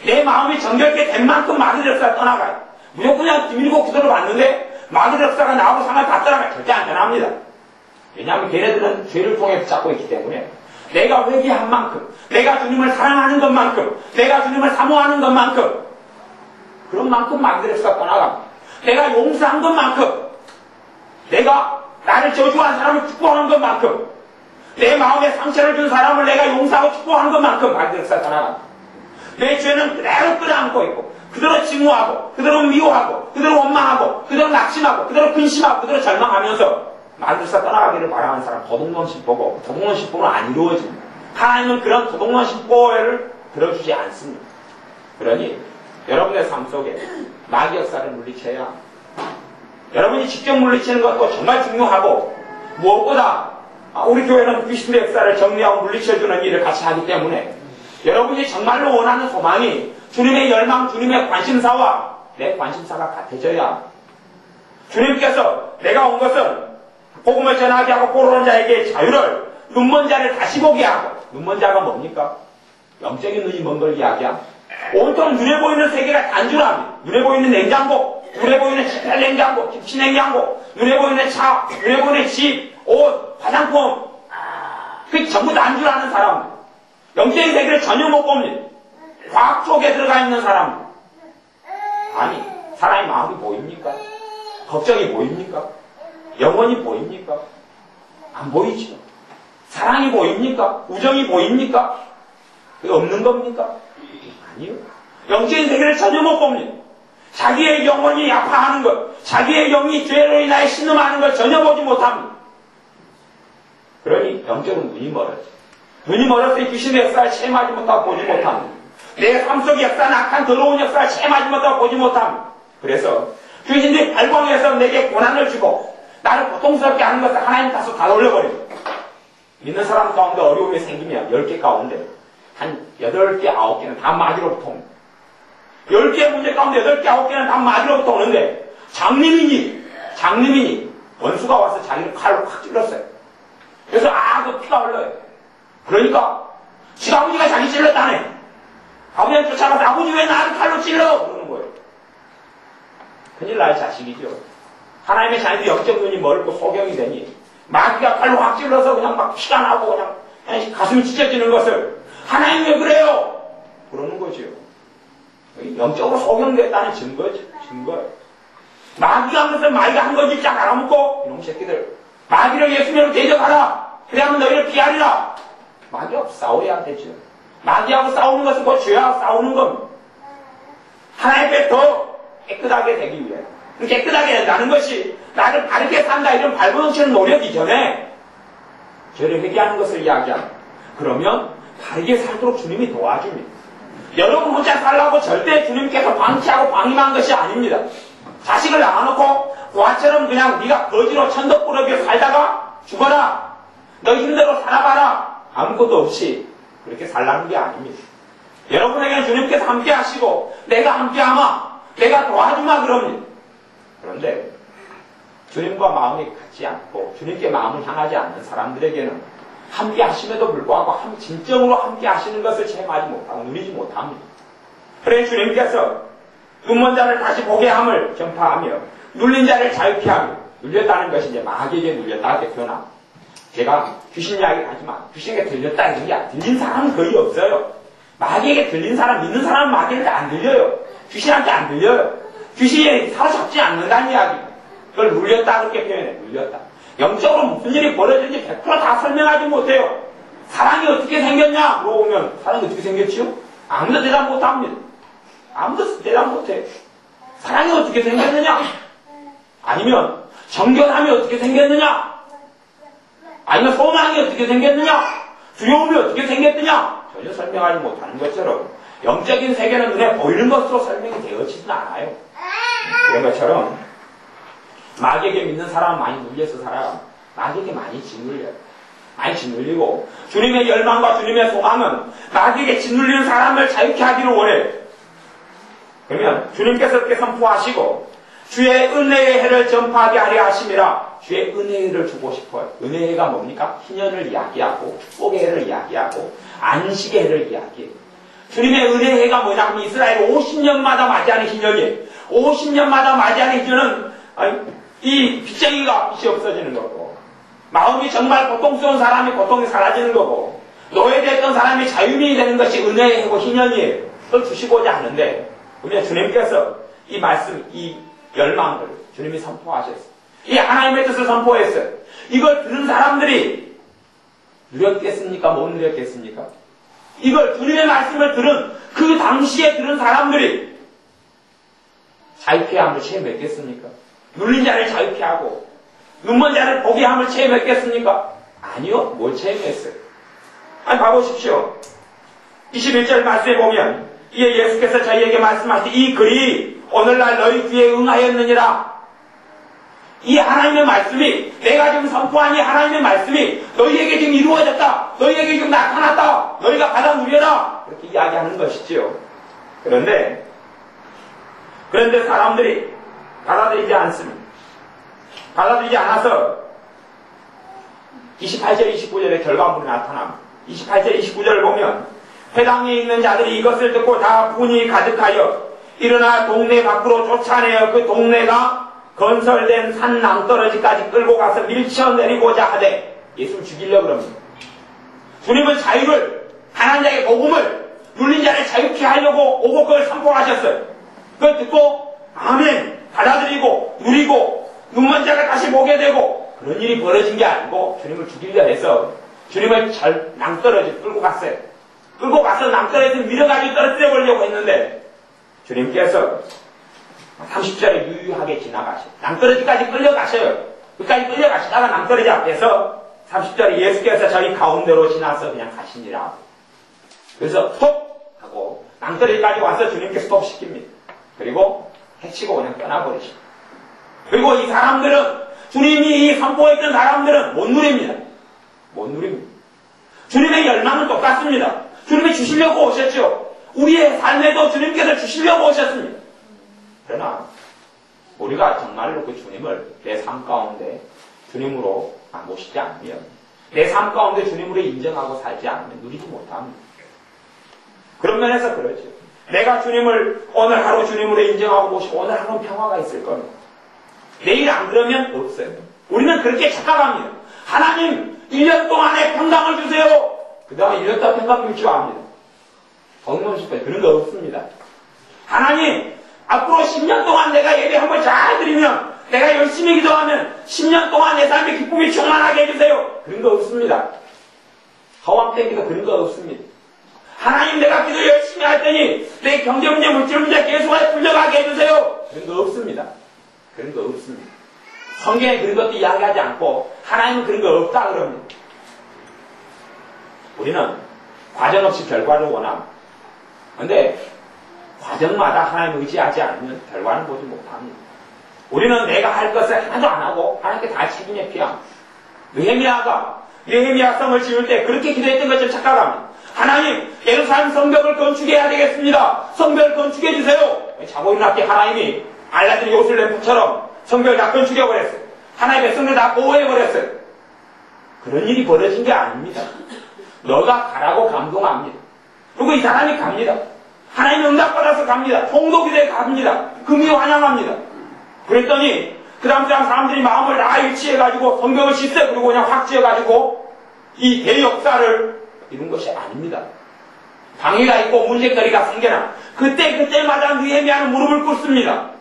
내 마음이 정결케 된 만큼 마귀들의 역사가 떠나가요. 무조건 그냥 기밀고 기도를 받는데 마귀들의 역사가 나하고 상관이 다 떠나가요. 절대 안 떠납니다. 왜냐하면 걔네들은 죄를 통해 붙잡고 있기 때문에 내가 회개한 만큼, 내가 주님을 사랑하는 것만큼, 내가 주님을 사모하는 것만큼, 그런 만큼 마귀들의 역사가 떠나갑니다. 내가 용서한 것만큼, 내가 나를 저주한 사람을 축복하는 것만큼, 내 마음에 상처를 준 사람을 내가 용서하고 축복하는 것만큼 마귀들의 역사가 떠나갑니다. 내 죄는 그대로 끌어안고 있고, 그대로 증오하고, 그대로 미워하고, 그대로 원망하고, 그대로 낙심하고, 그대로 근심하고, 그대로 절망하면서 마귀들사 떠나가기를 바라는 사람 도둑놈 신보고, 도둑놈 신보는 안 이루어집니다. 하나님은 그런 도둑놈 신보를 들어주지 않습니다. 그러니 여러분의 삶 속에 마귀 역사를 물리쳐야 합니다. 여러분이 직접 물리치는 것도 정말 중요하고, 무엇보다 우리 교회는 귀신의 역사를 정리하고 물리쳐주는 일을 같이 하기 때문에 여러분이 정말로 원하는 소망이 주님의 열망, 주님의 관심사와 내 관심사가 같아져야 합니다. 주님께서 내가 온 것은 복음을 전하게 하고 보는 자에게 자유를, 눈먼 자를 다시 보게 하고, 눈먼 자가 뭡니까? 영적인 눈이 먼 걸 이야기합니다. 온통 눈에 보이는 세계가 단순합니다. 눈에 보이는 냉장고, 눈에 보이는 식탁 냉장고, 김치 냉장고, 눈에 보이는 차, 눈에 보이는 집, 옷, 화장품, 그게 전부 단순하는 사람들. 영적인 세계를 전혀 못 봅니다. 과학 속에 들어가 있는 사람들. 아니, 사람의 마음이 보입니까? 걱정이 보입니까? 영혼이 보입니까? 안 보이죠. 사랑이 보입니까? 우정이 보입니까? 그게 없는 겁니까? 아니요. 영적인 세계를 전혀 못 봅니다. 자기의 영혼이 아파하는 것, 자기의 영이 죄로 인하여 신음하는 걸 전혀 보지 못합니다. 그러니 영적으로 눈이 멀어져. 눈이 멀어서 귀신의 역사를 체험하지 못하고 보지 못합니다. 내 삶 속의 역사는 악한 더러운 역사를 체험하지 못하고 보지 못합니다. 그래서 귀신들이 발광해서 내게 고난을 주고 나를 고통스럽게 하는 것을 하나님 탓으로 다 돌려버립니다. 믿는 사람 가운데 어려움이 생기면 10개 가운데 한 8개, 9개는 다 마귀로부터 옵니다. 10개의 문제 가운데 8개, 9개는 다 마귀로부터 오는데 장님이니 원수가 와서 자기를 칼로 확 찔렀어요. 그래서 그 피가 흘러요. 그러니까 지 아버지가 자기 찔렀다네. 아버지한테 쫓아가서 아버지 왜 나를 칼로 찔러? 그러는 거예요. 큰일 날 자식이죠. 하나님의 자녀들이 영적 눈이 멀고 소경이 되니 마귀가 칼로 확 찔러서 그냥 막 피가 나고 그냥 가슴이 찢어지는 것을 하나님 왜 그래요? 그러는 거죠. 영적으로 소경됐다는 증거죠. 증거예요. 마귀가 한 것을 마귀가 한 거지 쫙 알아먹고 이놈 새끼들 마귀를 예수님으로 대적하라. 그래야만 너희를 피하리라. 마귀하고 싸워야 되죠. 마귀하고 싸우는 것은 그 죄하고 싸우는 겁니다. 하나님께 더 깨끗하게 되기 위해 깨끗하게 된다는 것이 나를 바르게 산다 이런 발버둥치는 노력 이전에 죄를 회개하는 것을 이야기합니다. 그러면 바르게 살도록 주님이 도와줍니다. 여러분 혼자 살라고 절대 주님께서 방치하고 방임한 것이 아닙니다. 자식을 낳아놓고 고아처럼 그냥 네가 거지로 천덕꾸러기로 살다가 죽어라. 너 힘대로 살아봐라. 아무것도 없이 그렇게 살라는 게 아닙니다. 여러분에게는 주님께서 함께 하시고 내가 함께 하마, 내가 도와주마 그럽니다. 그런데 주님과 마음이 같지 않고 주님께 마음을 향하지 않는 사람들에게는 함께 하심에도 불구하고 진정으로 함께 하시는 것을 체험하지 못하고 누리지 못합니다. 그래 주님께서 눈먼 자를 다시 보게 함을 전파하며 눌린 자를 자유케 하며, 눌렸다는 것이 이제 마귀에게 눌렸다 이렇게 표현합니다. 제가 귀신 이야기 하지만 귀신에게 들렸다 이런 게 들린 사람은 거의 없어요. 마귀에게 들린 사람, 믿는 사람은 마귀에게 안 들려요. 귀신한테 안 들려요. 귀신이 사로잡지 않는다는 이야기. 그걸 눌렸다 그렇게 표현해. 눌렸다. 영적으로 무슨 일이 벌어지는지 100%다 설명하지 못해요. 사랑이 어떻게 생겼냐 물어보면 사랑이 어떻게 생겼지요? 아무도 대답 못합니다. 아무도 대답 못해요. 사랑이 어떻게 생겼느냐? 아니면 정결함이 어떻게 생겼느냐? 아니면 소망이 어떻게 생겼느냐? 두려움이 어떻게 생겼느냐? 전혀 설명하지 못하는 것처럼 영적인 세계는 눈에 보이는 것으로 설명이 되어지진 않아요. 그런 것처럼 마귀에게 믿는 사람은 많이 눌려서 살아요. 마귀에게 많이 짓눌려요. 많이 짓눌리고 주님의 열망과 주님의 소망은 마귀에게 짓눌리는 사람을 자유케 하기를 원해요. 그러면 주님께서 이렇게 선포하시고 주의 은혜의 해를 전파하게 하려 하심이라. 주의 은혜의 해를 주고 싶어요. 은혜의 해가 뭡니까? 희년을 이야기하고 축복의 해를 이야기하고 안식의 해를 이야기해요. 주님의 은혜의 해가 뭐냐면 이스라엘 50년마다 맞이하는 희년이에요. 50년마다 맞이하는 희년은 이 빚쟁이가 빚이 없어지는 거고 마음이 정말 고통스러운 사람이 고통이 사라지는 거고 노예됐던 사람이 자유민이 되는 것이 은혜의 해고 희년이에요. 그걸 주시고자 하는데 그러면 주님께서 이 말씀, 이 열망을 주님이 선포하셨어요. 이 하나님의 뜻을 선포했어요. 이걸 들은 사람들이 누렸겠습니까? 못 누렸겠습니까? 이걸 주님의 말씀을 들은 그 당시에 들은 사람들이 자유케 함을 체험했겠습니까? 눌린 자를 자유케 하고 눈먼 자를 보게 함을 체험했겠습니까? 아니요. 뭘 체험했어요? 아니 봐보십시오. 21절 말씀에 보면 이에 예수께서 저희에게 말씀하시되 이 글이 오늘날 너희 귀에 응하였느니라. 이 하나님의 말씀이 내가 지금 선포한 이 하나님의 말씀이 너희에게 지금 이루어졌다. 너희에게 지금 나타났다. 너희가 받아 누려라. 그렇게 이야기하는 것이지요. 그런데 사람들이 받아들이지 않습니다. 받아들이지 않아서 28절 29절의 결과물이 나타납니다. 28절 29절을 보면 회당에 있는 자들이 이것을 듣고 다 분이 가득하여 일어나 동네 밖으로 쫓아내어 그 동네가 건설된 산 낭떠러지까지 끌고 가서 밀쳐내리고자 하되 예수를 죽이려고 합니다. 주님은 자유를 가난한 자의 복음을 눌린 자를 자유케 하려고 오고 그걸 선포하셨어요. 그걸 듣고 아멘 받아들이고 누리고 눈먼 자가 다시 보게 되고 그런 일이 벌어진 게 아니고 주님을 죽이려 해서 주님을 낭떠러지 끌고 갔어요. 끌고 가서 낭떠러지를 밀어가지고 떨어뜨려 보려고 했는데 주님께서 30절에 유유하게 지나가셔요. 낭떠러지까지 끌려가셔요. 끝까지 끌려가시다가 낭떠러지 앞에서 30절에 예수께서 저희 가운데로 지나서 그냥 가시니라. 그래서 스톱! 하고 낭떠러지까지 와서 주님께 스톱 시킵니다. 그리고 해치고 그냥 떠나버리십니다. 그리고 이 사람들은 주님이 선포했던 사람들은 못 누립니다. 못 누립니다. 주님의 열망은 똑같습니다. 주님이 주시려고 오셨죠. 우리의 삶에도 주님께서 주시려고 오셨습니다. 그러나 우리가 정말로 그 주님을 내 삶 가운데 주님으로 모시지 않으면 내 삶 가운데 주님으로 인정하고 살지 않으면 누리지 못합니다. 그런 면에서 그렇죠. 내가 주님을 오늘 하루 주님으로 인정하고 모시고 오늘 하루 평화가 있을 겁니다. 내일 안 그러면 없어요. 우리는 그렇게 착각합니다. 하나님 1년 동안에 평강을 주세요. 그 다음에 1년 동안 평강 유치합니다. 그런 거 없습니다. 하나님 앞으로 10년 동안 내가 예배 한번 잘 드리면 내가 열심히 기도하면 10년 동안 내 삶의 기쁨이 충만하게 해주세요. 그런 거 없습니다. 허황된 기도 그런 거 없습니다. 하나님 내가 기도 열심히 할 테니 내 경제 문제 물질 문제 계속해서 풀려가게 해주세요. 그런 거 없습니다. 그런 거 없습니다. 성경에 그런 것도 이야기하지 않고 하나님은 그런 거 없다 그럽니다. 우리는 과정 없이 결과를 원합니다. 그런데 과정마다 하나님 의지하지 않으면 결과는 보지 못합니다. 우리는 내가 할 것을 하나도 안 하고 하나님께 다 책임에 피합니다. 느헤미야 성을 지을 때 그렇게 기도했던 것처럼 착각합니다. 하나님 예루살렘 성벽을 건축해야 되겠습니다. 성벽을 건축해 주세요. 자고 일어났기 하나님이 알라딘 요술램프처럼 성벽을 다 건축해버렸어요. 하나님의 백성들 다 보호해버렸어요. 그런 일이 벌어진 게 아닙니다. 너가 가라고 감동합니다. 그리고 이 사람이 갑니다. 하나님 응답받아서 갑니다. 통도기도에 갑니다. 금이 환영합니다. 그랬더니 그 다음 사람들이 마음을 다 일치해가지고 성벽을 짓어요. 그리고 그냥 확 지어가지고 이 대역사를 이룬 것이 아닙니다. 방해가 있고 문제거리가 생겨나 그때마다 느헤미야는 무릎을 꿇습니다.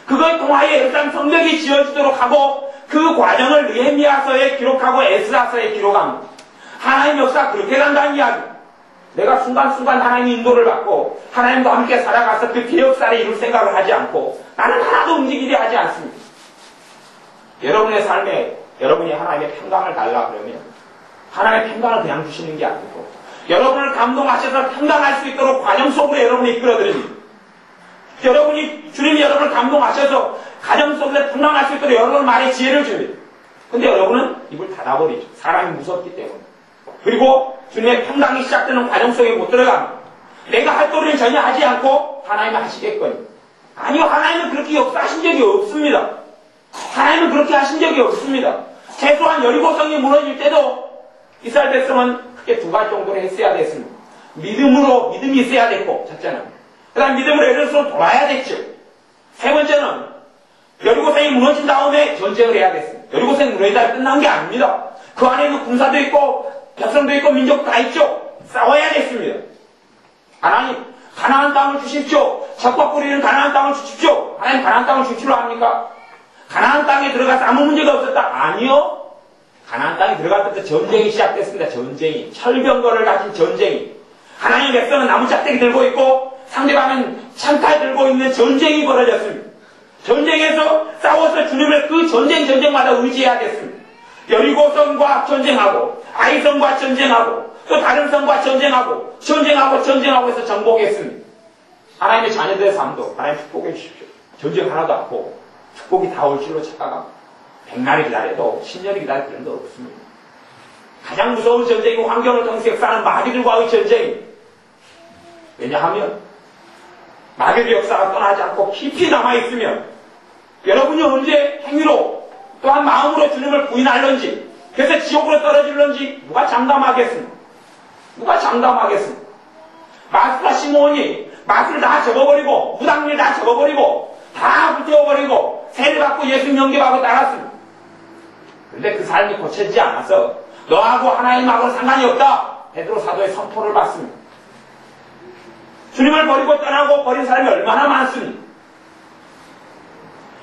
그걸 통하여 예루살렘 성벽이 지어지도록 하고 그 과정을 느헤미야서에 기록하고 에스라서에 기록합니다. 하나님 역사 그렇게 간다는 이야기. 내가 순간순간 하나님의 인도를 받고 하나님과 함께 살아가서 그 개혁사를 이룰 생각을 하지 않고 나는 하나도 움직이려 하지 않습니다. 여러분의 삶에 여러분이 하나님의 평강을 달라 그러면 하나님의 평강을 그냥 주시는 게 아니고 여러분을 감동하셔서 평강할 수 있도록 과정 속으로 여러분을 이끌어드립니다. 주님이 여러분을 감동하셔서 가정 속에서 평강할 수 있도록 여러분 말에 지혜를 줍니다. 근데 여러분은 입을 닫아버리죠. 사람이 무섭기 때문에. 그리고 주님의 평강이 시작되는 과정 속에 못 들어갑니다. 내가 할 도리를 전혀 하지 않고 하나님은 하시겠거니. 아니요, 하나님은 그렇게 역사하신 적이 없습니다. 하나님은 그렇게 하신 적이 없습니다. 최소한 여리고성이 무너질 때도 이스라엘 백성은 크게 두 가지 정도로 했어야 됐습니다. 믿음이 있어야 됐고, 첫째는. 그 다음 믿음으로 여리고성으로 돌아야 됐죠. 세 번째는 여리고성이 무너진 다음에 전쟁을 해야 됐습니다. 여리고성이 무너지다 끝난 게 아닙니다. 그 안에는 군사도 있고 백성도 있고 민족도 다 있죠. 싸워야 됐습니다. 하나님 가나안 땅을 주십시오. 적과 뿌리는 가나안 땅을 주십시오. 하나님 가나안 땅을 주시로 합니까? 가나안 땅에 들어가서 아무 문제가 없었다? 아니요. 가나안 땅에 들어갈 때부터 전쟁이 시작됐습니다. 전쟁이. 철병거를 가진 전쟁이. 하나님의 백성은 나무 짝대기 들고 있고 상대방은 창칼 들고 있는 전쟁이 벌어졌습니다. 전쟁에서 싸워서 주님을 그 전쟁마다 의지해야 됐습니다. 여리고성과 전쟁하고 아이성과 전쟁하고 또 다른 성과 전쟁하고 해서 정복했습니다. 하나님의 자녀들의 삶도 하나님 축복해 주십시오. 전쟁 하나도 없고 축복이 다 올 줄로 착각합니다. 100날이 기다려도 10년이 기다릴 필요는 없습니다. 가장 무서운 전쟁이고 환경을 통해서 역사하는 마귀들과의 전쟁입니다. 왜냐하면 마귀의 역사가 떠나지 않고 깊이 남아있으면 여러분이 언제 행위로 또한 마음으로 주님을 부인할런지 그래서 지옥으로 떨어질런지 누가 장담하겠습니까? 마스와 시몬이 마스를 다 접어버리고 무당일 다 접어버리고 다 붙여버리고 세례 받고 예수 영접하고 따랐습니다. 그런데 그 삶이 고쳐지지 않아서 너하고 하나님하고는 상관이 없다. 베드로 사도의 선포를 받습니다. 주님을 버리고 떠나고 버린 사람이 얼마나 많습니까?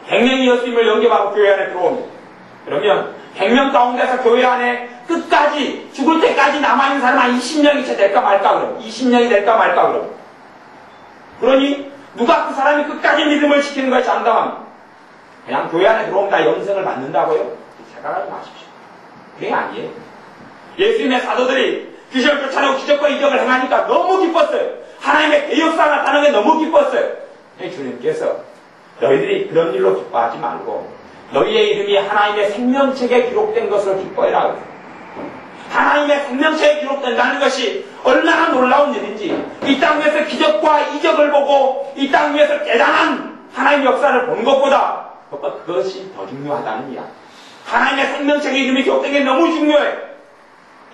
100명이 예수님을 영접하고 교회 안에 들어옵니다. 그러면 100명 가운데서 교회 안에 끝까지 죽을 때까지 남아있는 사람 한 20명이 될까 말까 그럼 20명이 될까 말까 그럼 그러니 누가 그 사람이 끝까지 믿음을 지키는 것이 장담합니다. 그냥 교회 안에 들어오면 다 영생을 받는다고요? 생각하지 마십시오. 그게 아니에요. 예수님의 사도들이 귀신을 쫓아내고 기적과 이적을 행하니까 너무 기뻤어요. 하나님의 대역사가 나타나는 게 너무 기뻤어요. 주님께서 너희들이 그런 일로 기뻐하지 말고 너희의 이름이 하나님의 생명책에 기록된 것을 기뻐해라. 하나님의 생명책에 기록된다는 것이 얼마나 놀라운 일인지 이 땅 위에서 기적과 이적을 보고 이 땅 위에서 대단한 하나님의 역사를 보는 것보다 그것이 더 중요하다는 이야. 하나님의 생명책에 이름이 기록된 게 너무 중요해.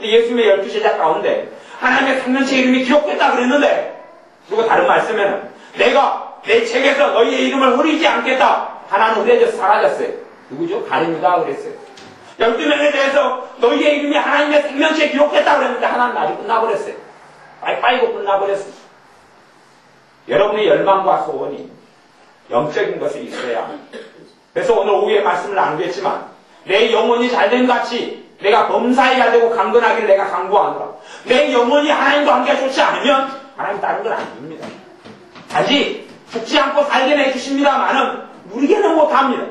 예수님의 12제자 가운데 하나님의 생명책에 이름이 기록됐다 그랬는데 그리고 다른 말씀에는 내가 내 책에서 너희의 이름을 흐리지 않겠다. 하나는 흐려져서 사라졌어요. 누구죠? 가룟유다가 그랬어요. 12명에 대해서 너희의 이름이 하나님의 생명책에 기록됐다 그랬는데 하나는 아주 끝나버렸어요. 빠이빠이고 끝나버렸어요. 여러분의 열망과 소원이 영적인 것이 있어야 합니다. 그래서 오늘 오후에 말씀을 나누겠지만 내 영혼이 잘된 같이 내가 범사해야 되고 강건하기를 내가 강구하노라. 내 영혼이 하나님과 함께 좋지 않으면 하나님 다른 건 안 줍니다. 단지 죽지 않고 살게 내주십니다만은 누리게는 못합니다.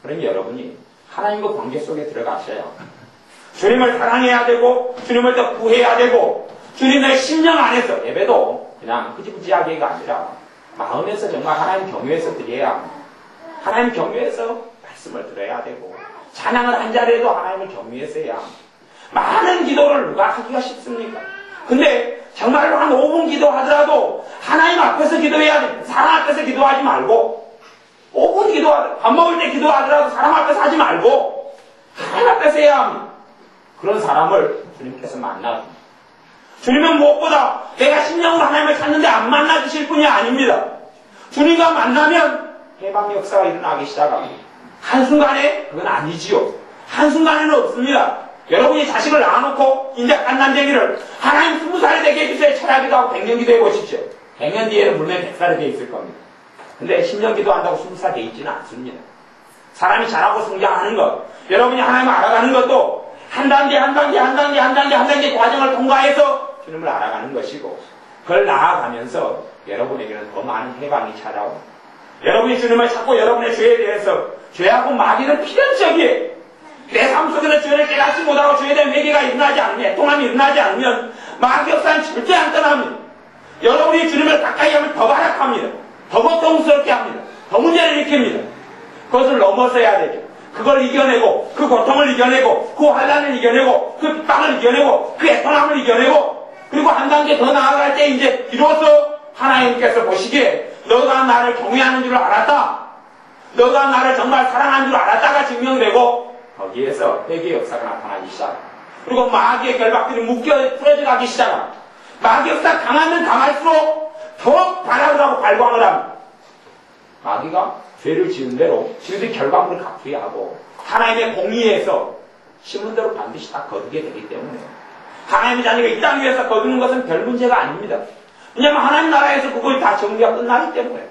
그러니 여러분이 하나님과 관계 속에 들어가셔야 합니다. 주님을 사랑해야 되고 주님을 더 구해야 되고 주님의 심령 안에서 예배도 그냥 흐지부지하게가 아니라 마음에서 정말 하나님 경외해서 드려야 합니다. 하나님 경외해서 말씀을 들어야 되고 찬양을 한 자리에도 하나님을 경외해서 해야 합니다. 많은 기도를 누가 하기가 쉽습니까? 근데 정말로 한 5분 기도하더라도 하나님 앞에서 기도해야 됩니다. 사람 앞에서 기도하지 말고 5분 기도하더라도 밥 먹을 때 기도하더라도 사람 앞에서 하지 말고 하나님 앞에서 해야 합니다. 그런 사람을 주님께서 만나줍니다. 주님은 무엇보다 내가 심령으로 하나님을 찾는데 안 만나주실 분이 아닙니다. 주님과 만나면 해방 역사가 일어나기 시작합니다. 한순간에 그건 아니지요. 한순간에는 없습니다. 여러분이 자식을 낳아놓고 이제 갓난쟁이를 하나님 20살이 되게 해주세요. 철야기도 하고 100년 기도해 보십시오. 100년 뒤에는 물론 100살이 돼 있을 겁니다. 근데 10년 기도한다고 20살 돼 있지는 않습니다. 사람이 자라고 성장하는 것, 여러분이 하나님을 알아가는 것도 한 단계 과정을 통과해서 주님을 알아가는 것이고, 그걸 나아가면서 여러분에게는 더 많은 해방이 찾아옵니다. 여러분이 주님을 찾고 여러분의 죄에 대해서, 죄하고 마귀는 필연적이에요. 내 삶 속에서 죄를 깨닫지 못하고 죄에 대한 회개가 일어나지 않으면, 애통함이 일어나지 않으면 마귀 역사는 절대 안 떠납니다. 여러분이 주님을 가까이 하면 더 발악합니다. 더 고통스럽게 합니다. 더 문제를 일으킵니다. 그것을 넘어서야 되죠. 그걸 이겨내고, 그 고통을 이겨내고, 그 환난을 이겨내고, 그 핍박을 이겨내고, 그 애통함을 이겨내고, 그리고 한 단계 더 나아갈 때 이제 비로소 하나님께서 보시기에 너가 나를 경외하는 줄 알았다, 너가 나를 정말 사랑하는 줄 알았다가 증명되고, 거기에서 회개의 역사가 나타나기 시작합니다. 그리고 마귀의 결박들이 풀어져 가기 시작합니다. 마귀 역사 강하면 강할수록 더 발악을 하고 발광을 합니다. 마귀가 죄를 지은 대로 지금도 결과물을 갚게 하고 하나님의 공의에서 심은 대로 반드시 다 거두게 되기 때문에 하나님의 자녀가 이 땅 위에서 거두는 것은 별 문제가 아닙니다. 왜냐하면 하나님 나라에서 그걸 다 정리가 끝나기 때문에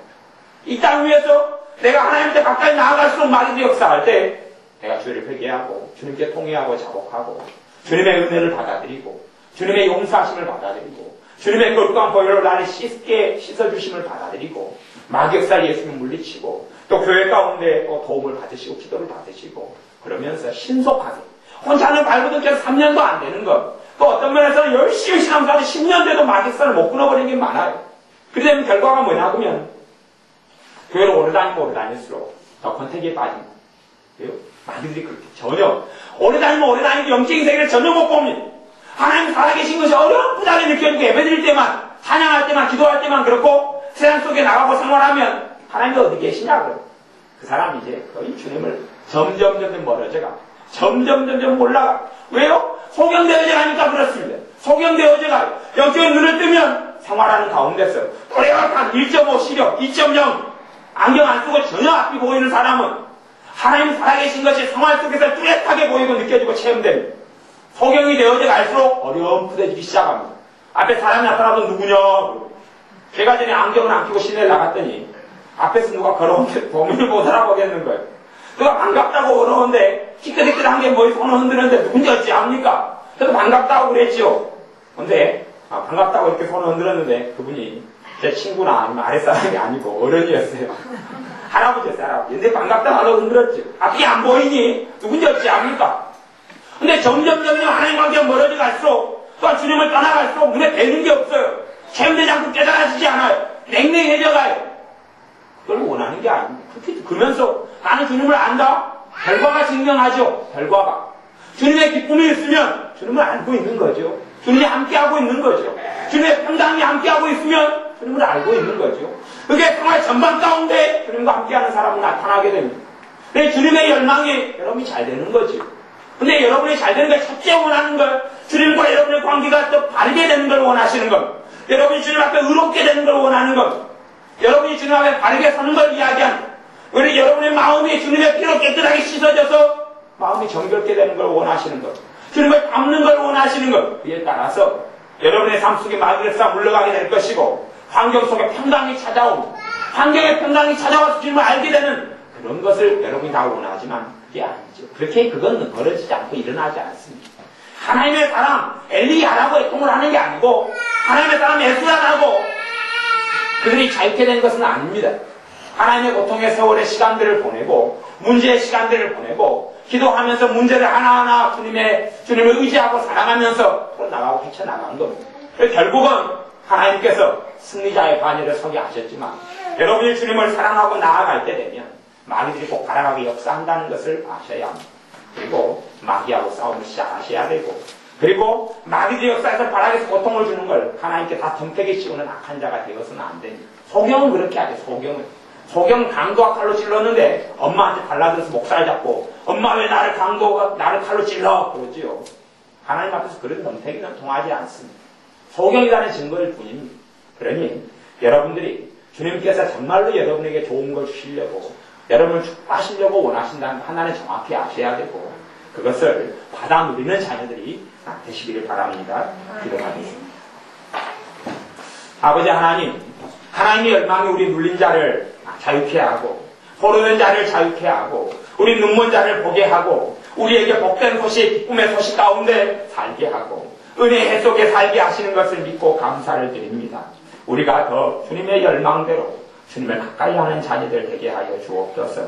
이 땅 위에서 내가 하나님한테 가까이 나아갈수록 마귀의 역사할 때 내가 죄를 회개하고 주님께 통회하고 자복하고 주님의 은혜를 받아들이고 주님의 용서하심을 받아들이고 주님의 거룩한 보혈로 나를 씻게 씻어주심을 받아들이고 마귀 역사를 예수님 물리치고 또 교회 가운데 또 도움을 받으시고 기도를 받으시고 그러면서 신속하게 혼자는 발버둥쳐서 3년도 안 되는 것, 또 어떤 면에서는 열심히 신앙생활을 10년 돼도 마귀 역사를 못 끊어버리는 게 많아요. 그러면 결과가 뭐냐 하면 교회를 오래 다닐수록 더 권태기에 빠집니다. 왜요? 마귀들이 그렇게 전혀 오래 다니도 영적인 세계를 전혀 못 봅니다. 하나님 살아계신 것이 어렵다게 느껴지고 예배드릴 때만, 찬양할 때만, 기도할 때만 그렇고 세상 속에 나가고 생활하면 하나님이 어디 계시냐고요. 그 사람이 이제 거의 주님을 점점 멀어져가, 점점 몰라가. 왜요? 소경되어져가니까 그렇습니다. 소경되어져가 영적인 눈을 뜨면 생활하는 가운데서 또렷한 1.5 시력, 2.0 안경 안 쓰고 전혀 앞이 보이는 사람은 하나님 살아계신 것이 생활 속에서 뚜렷하게 보이고 느껴지고 체험됩니다. 소경이 되어져 갈수록 어려움부대지기 시작합니다. 앞에 사람이 나타나도 누구냐? 제가 전에 안경을 안 끼고 시내에 나갔더니 앞에서 누가 걸어오는데 보면을 못 알아보겠는 거예요. 누가 반갑다고 걸어오는데 희끗희끗한 게 뭐에 손을 흔드는데 누군지 어찌 압니까? 저도 반갑다고 그랬지요. 근데 반갑다고 이렇게 손을 흔들었는데 그분이 제 친구나 아니면 아랫사람이 아니고 어른이었어요. 할아버지였어요, 할아버지. 근데 반갑다고 하려고 흔들었죠. 앞이 안 보이니 누군지 어찌 압니까? 근데 점점 하나님 관계가 멀어져 갈수록 또한 주님을 떠나갈수록 눈에 뵈는 게 없어요. 체험되지 않고 깨달아지지 않아요. 냉랭해져 가요. 그걸 원하는 게 아닙니다. 그러면서 나는 주님을 안다? 결과가 증명하죠. 결과가. 주님의 기쁨이 있으면 주님을 알고 있는 거죠. 주님이 함께하고 있는 거죠. 주님의 평강이 함께하고 있으면 주님을 알고 있는 거죠. 그게 정말 전반 가운데 주님과 함께하는 사람이 나타나게 됩니다. 근데 주님의 열망이 여러분이 잘 되는 거죠. 근데 여러분이 잘 되는 걸 첫째 원하는 걸, 주님과 여러분의 관계가 또 바르게 되는 걸 원하시는 것, 여러분이 주님 앞에 의롭게 되는 걸 원하는 것, 여러분이 주님 앞에 바르게 서는 걸 이야기하는 것, 그리고 여러분의 마음이 주님의 피로 깨끗하게 씻어져서 마음이 정결케 되는 걸 원하시는 것, 주님을 닮는 걸 원하시는 것, 그에 따라서 여러분의 삶 속에 마귀의 역사 물러가게 될 것이고 환경 속에 평강이 찾아오고 환경에 평강이 찾아와서 주님을 알게 되는 그런 것을 여러분이 다 원하지만 그게 아니죠. 그렇게 그건 벌어지지 않고 일어나지 않습니다. 하나님의 사람 엘리야라고 애통을 하는 게 아니고 하나님의 사람 에스라라고 그들이 자유케 된 것은 아닙니다. 하나님의 고통의 세월의 시간들을 보내고 문제의 시간들을 보내고 기도하면서 문제를 하나하나 주님을 의지하고 사랑하면서 풀어나가고 헤쳐나간 겁니다. 결국은 하나님께서 승리자의 반열에 서게 하셨지만 여러분이 주님을 사랑하고 나아갈 때 되면 마귀들이 꼭 바라가게 역사한다는 것을 아셔야 합니다. 그리고 마귀하고 싸움을 시작하셔야 되고 그리고 마귀들이 역사에서 바라게서 고통을 주는 걸 하나님께 다 덤태게 씌우는 악한 자가 되어서는 안 됩니다. 소경은 그렇게 하죠. 소경은 강도와 칼로 찔렀는데 엄마한테 달라들어서 목살 잡고 엄마 왜 나를 칼로 찔러? 그러지요. 하나님 앞에서 그런 덤태기는 통하지 않습니다. 소경이라는 증거일 뿐입니다. 그러니 여러분들이 주님께서 정말로 여러분에게 좋은 걸 주시려고 여러분을 축복하시려고 원하신다는 하나는 정확히 아셔야 되고 그것을 받아 누리는 자녀들이 되시기를 바랍니다. 기도하겠습니다. 아버지 하나님, 하나님의 열망이 우리 눌린 자를 자유케 하고 포로된 자를 자유케 하고 우리 눈먼 자를 보게 하고 우리에게 복된 소식, 기쁨의 소식 가운데 살게 하고 은혜의 속에 살게 하시는 것을 믿고 감사를 드립니다. 우리가 더 주님의 열망대로 주님을 가까이 하는 자녀들 되게 하여 주옵소서.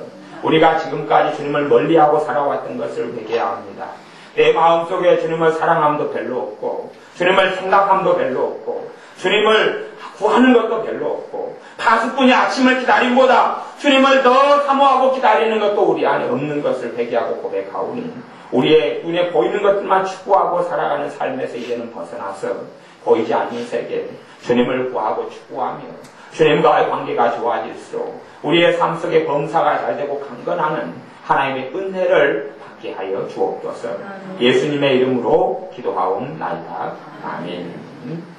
우리가 지금까지 주님을 멀리하고 살아왔던 것을 회개합니다. 내 마음속에 주님을 사랑함도 별로 없고 주님을 생각함도 별로 없고 주님을 구하는 것도 별로 없고 파수꾼이 아침을 기다림보다 주님을 더 사모하고 기다리는 것도 우리 안에 없는 것을 회개하고 고백하오니 우리의 눈에 보이는 것들만 추구하고 살아가는 삶에서 이제는 벗어나서 보이지 않는 세계 주님을 구하고 추구하며 주님과의 관계가 좋아질수록 우리의 삶 속에 범사가 잘되고 강건하는 하나님의 은혜를 받게 하여 주옵소서. 예수님의 이름으로 기도하옵나이다. 아멘.